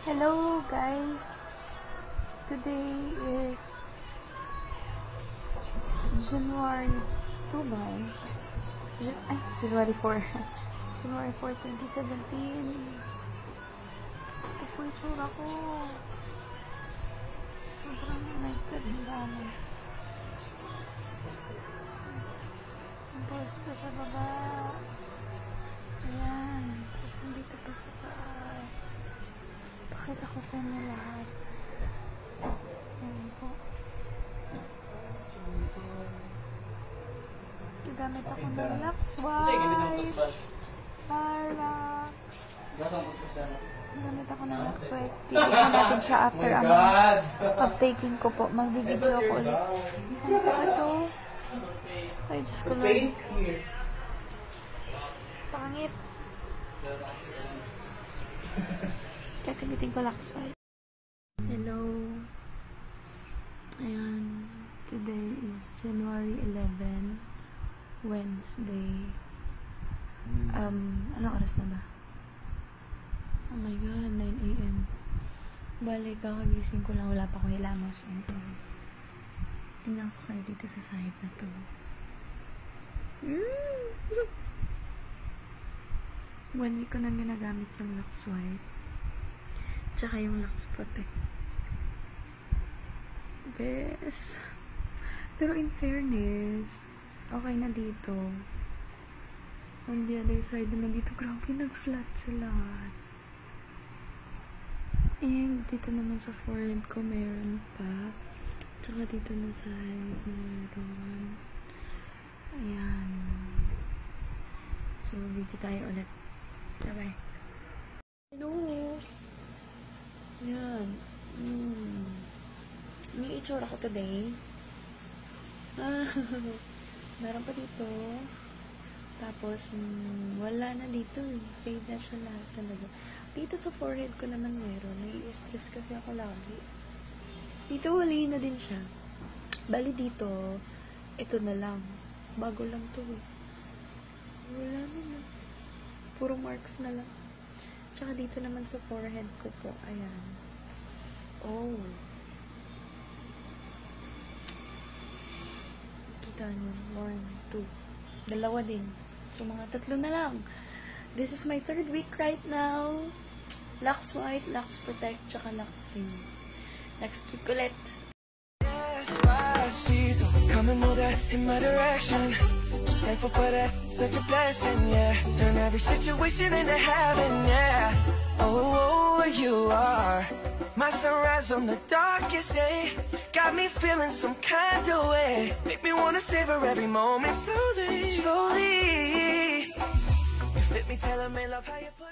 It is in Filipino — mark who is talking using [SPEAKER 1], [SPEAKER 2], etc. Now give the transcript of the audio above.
[SPEAKER 1] Hello guys, today is January 2 ba? January 4 January 4, 2017. Ito po yung tsura ko. Sobrang nagkaganda na. Ang post ko sa baba. Ayan. Tapos nandito pa sa taas. Pakita ko sa inyo lahat. Ayan po. Gamit ako ng Lux White. Para gamit ako ng Lux White. Tignan natin siya after taking ko po. Mag-video ako ulit. Ayan po ito. Ay, Diyos ko lang. Pangit. Kaya gamitin ko Lux White. Hello. Ayan. Today is January 11, Wednesday. Anong oras na ba? Oh my God, 9 AM. Balik, kakagising ko lang. Wala pa akong hilamos. Tingnan ko kayo dito sa side na to. 1 week ko nang ginagamit yung Lux White. Tsaka yung Lux Puti. Bes. Pero in fairness, okay na dito. On the other side naman dito, grabe nag-flat siya lahat. And dito naman sa forehead ko meron pa. Tsaka dito na side meron. Ayan. So, dito tayo ulit. Bye-bye. Hello! Ayan. Yung itsura ko today. Meron pa dito. Tapos, wala na dito eh. Fade na siya lahat talaga. Dito sa forehead ko naman meron. Nai-stress kasi ako lagi. Dito wali na din siya. Bali dito, ito na lang. Bago lang to eh. Wala na. Puro marks na lang. Tsaka dito naman sa forehead ko po. Ayan. Oh. Kita nyo. 1, 2. Dalawa din. So, mga 3 na lang. This is my 3rd week right now. Lux White, Lux Protect, tsaka Lux Slim. Next week ulit. Come and move that in my direction. Thankful for that, such a blessing, yeah. Turn every situation into heaven, yeah. Oh, you are my sunrise on the darkest day. Got me feeling some kind of way. Make me wanna savor every moment slowly, slowly. You fit me, tailor-made, love how you put